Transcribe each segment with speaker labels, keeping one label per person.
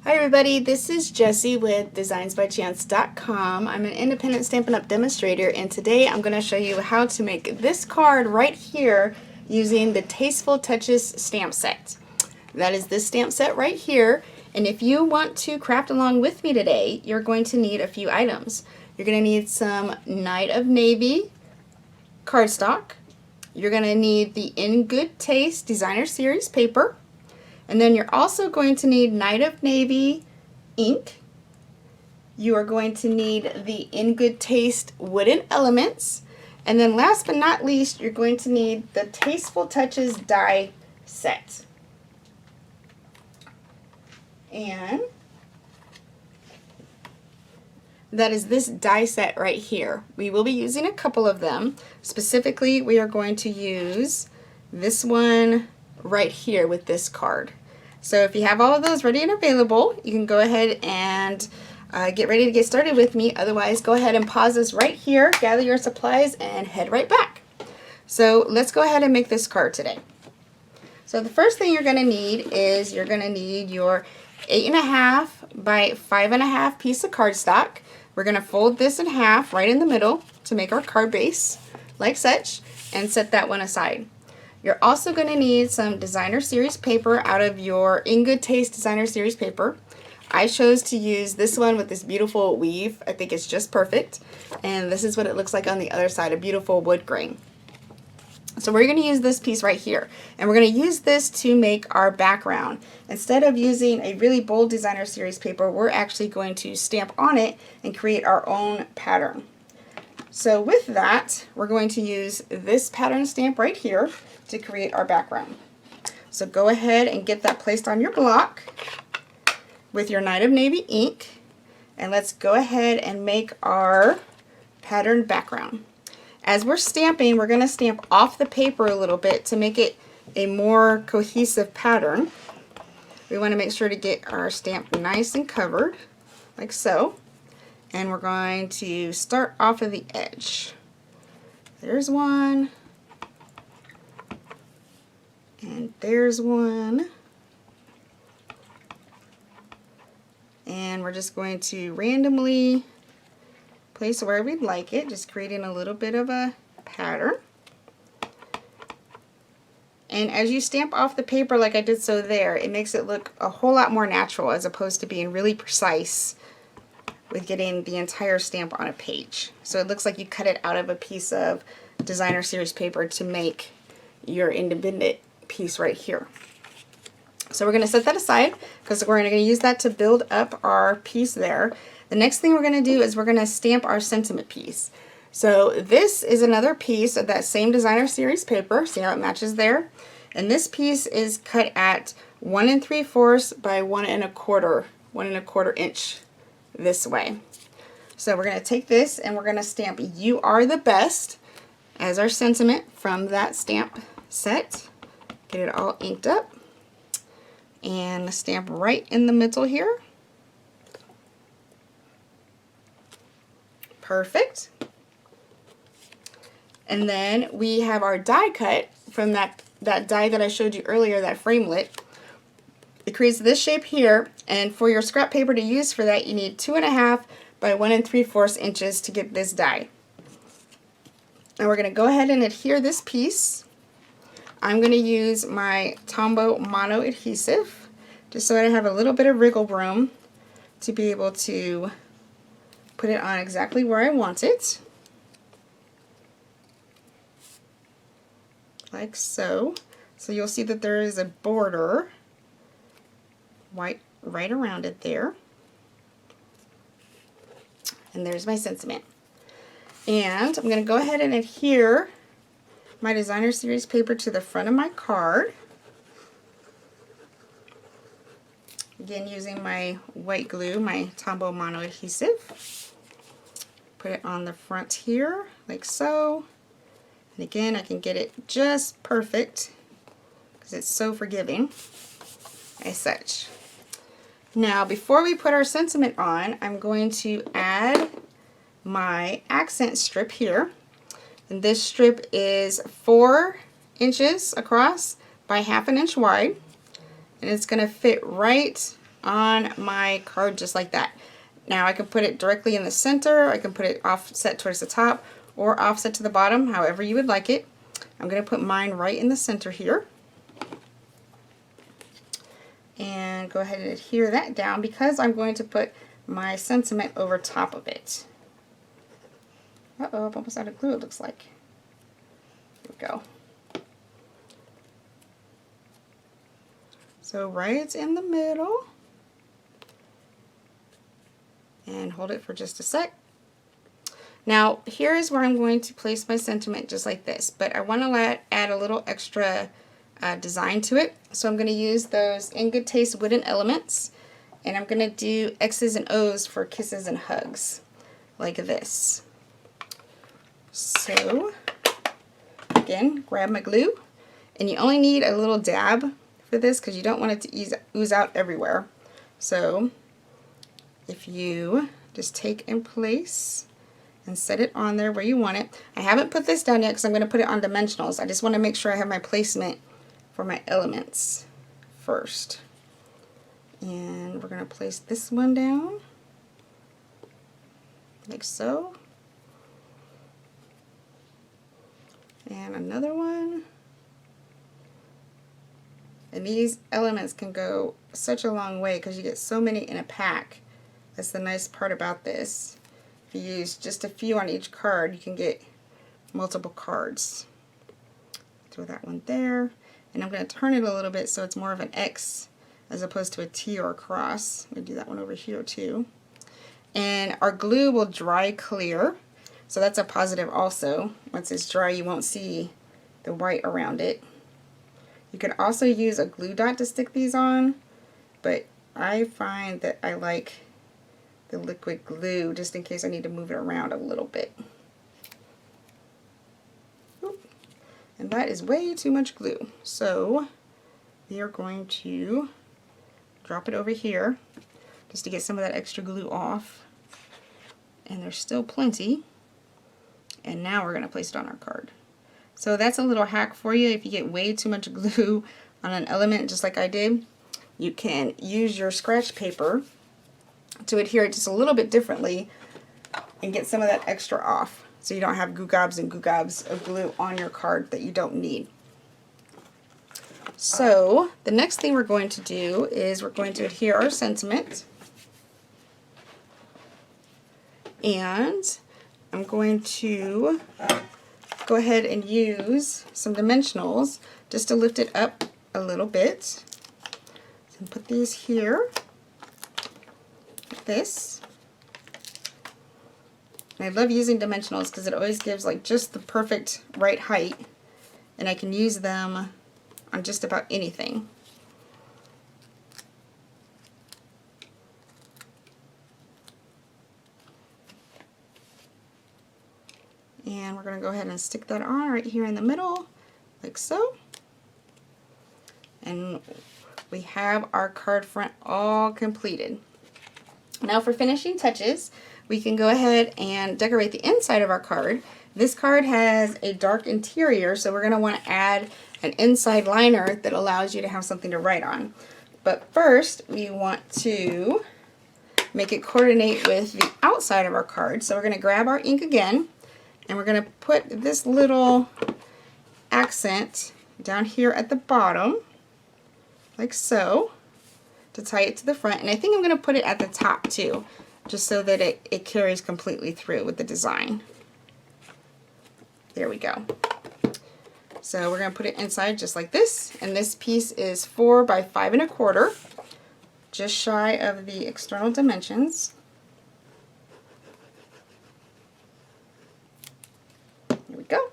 Speaker 1: Hi everybody, this is Jessie with designsbychance.com. I'm an independent Stampin' Up! Demonstrator, and today I'm going to show you how to make this card right here using the Tasteful Touches stamp set. That is this stamp set right here, and if you want to craft along with me today, you're going to need a few items. You're going to need some Night of Navy cardstock. You're going to need the In Good Taste Designer Series paper. And then you're also going to need Night of Navy ink. You are going to need the In Good Taste wooden elements. And then last but not least, you're going to need the Tasteful Touches die set. And that is this die set right here. We will be using a couple of them. Specifically, we are going to use this one right here with this card. So if you have all of those ready and available, you can go ahead and get ready to get started with me. Otherwise, go ahead and pause this right here, gather your supplies, and head right back. So let's go ahead and make this card today. So the first thing you're going to need is you're going to need your 8.5 by 5.5 piece of cardstock. We're going to fold this in half right in the middle to make our card base, like such, and set that one aside. You're also going to need some Designer Series paper out of your In Good Taste Designer Series paper. I chose to use this one with this beautiful weave. I think it's just perfect. And this is what it looks like on the other side, a beautiful wood grain. So we're going to use this piece right here. And we're going to use this to make our background. Instead of using a really bold Designer Series paper, we're actually going to stamp on it and create our own pattern. So with that, we're going to use this pattern stamp right here to create our background. So go ahead and get that placed on your block with your Night of Navy ink, and let's go ahead and make our pattern background. As we're stamping, we're going to stamp off the paper a little bit to make it a more cohesive pattern. We want to make sure to get our stamp nice and covered, like so. And we're going to start off of the edge. There's one. And there's one. And we're just going to randomly place where we'd like it, just creating a little bit of a pattern. And as you stamp off the paper like I did so there, it makes it look a whole lot more natural as opposed to being really precise with getting the entire stamp on a page. So it looks like you cut it out of a piece of Designer Series paper to make your independent piece right here. So we're going to set that aside because we're going to use that to build up our piece there. The next thing we're going to do is we're going to stamp our sentiment piece. So this is another piece of that same Designer Series paper. See how it matches there? And this piece is cut at 1 3/4 by 1 1/4 inch this way. So we're going to take this and we're going to stamp "You Are the Best" as our sentiment from that stamp set. Get it all inked up and stamp right in the middle here. Perfect. And then we have our die cut from that die that I showed you earlier, that framelit. It creates this shape here, and for your scrap paper to use for that, you need 2.5 by 1 3/4 inches to get this die. And we're going to go ahead and adhere this piece. I'm going to use my Tombow Mono adhesive just so I have a little bit of wriggle room to be able to put it on exactly where I want it. Like so. So you'll see that there is a border right around it there. And there's my sentiment. And I'm going to go ahead and adhere my Designer Series paper to the front of my card. Again, using my white glue, my Tombow Mono adhesive. Put it on the front here, like so. And again, I can get it just perfect because it's so forgiving, as such. Now, before we put our sentiment on, I'm going to add my accent strip here. And this strip is 4 inches across by 1/2 inch wide. And it's going to fit right on my card just like that. Now I can put it directly in the center, I can put it offset towards the top or offset to the bottom, however you would like it. I'm going to put mine right in the center here. And go ahead and adhere that down because I'm going to put my sentiment over top of it. Uh-oh, I'm almost out of glue, it looks like. Here we go. So right in the middle. And hold it for just a sec. Now here's where I'm going to place my sentiment just like this, but I want to add a little extra design to it. So I'm going to use those In Good Taste wooden elements, and I'm going to do X's and O's for kisses and hugs, like this. So again, grab my glue, and you only need a little dab for this because you don't want it to ooze out everywhere. So if you just take and place and set it on there where you want it. I haven't put this down yet because I'm going to put it on dimensionals. I just want to make sure I have my placement for my elements first. And we're going to place this one down like so. And another one. And these elements can go such a long way because you get so many in a pack. That's the nice part about this. If you use just a few on each card, you can get multiple cards. Throw that one there. And I'm going to turn it a little bit so it's more of an X as opposed to a T or a cross. I'm going to do that one over here too. And our glue will dry clear. So that's a positive also. Once it's dry, you won't see the white around it. You can also use a glue dot to stick these on, but I find that I like the liquid glue just in case I need to move it around a little bit. Oop. And that is way too much glue. So we are going to drop it over here just to get some of that extra glue off. And there's still plenty. And now we're going to place it on our card. So that's a little hack for you. If you get way too much glue on an element just like I did, you can use your scratch paper to adhere it just a little bit differently and get some of that extra off so you don't have goo gobs and goo gobs of glue on your card that you don't need. So the next thing we're going to do is we're going to adhere our sentiment, and I'm going to go ahead and use some dimensionals just to lift it up a little bit. And put these here. This. And I love using dimensionals because it always gives like just the perfect right height, and I can use them on just about anything. And we're going to go ahead and stick that on right here in the middle like so. And we have our card front all completed. Now for finishing touches, we can go ahead and decorate the inside of our card. This card has a dark interior, so we're going to want to add an inside liner that allows you to have something to write on. But first, we want to make it coordinate with the outside of our card. So we're going to grab our ink again, and we're going to put this little accent down here at the bottom, like so, to tie it to the front. And I think I'm going to put it at the top too, just so that it carries completely through with the design. There we go. So we're going to put it inside just like this, and this piece is 4 by 5 1/4, just shy of the external dimensions. Here we go.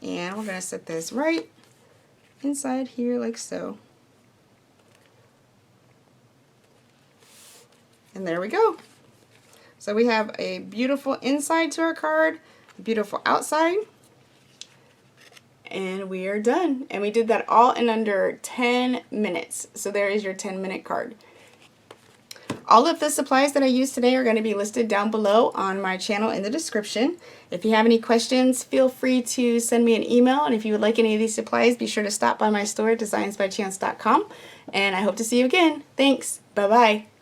Speaker 1: And we're going to set this right inside here like so. And there we go. So we have a beautiful inside to our card, a beautiful outside, and we are done. And we did that all in under 10 minutes. So there is your 10-minute card. All of the supplies that I used today are going to be listed down below on my channel in the description. If you have any questions, feel free to send me an email, and if you would like any of these supplies, be sure to stop by my store at designsbychance.com, and I hope to see you again. Thanks. Bye-bye.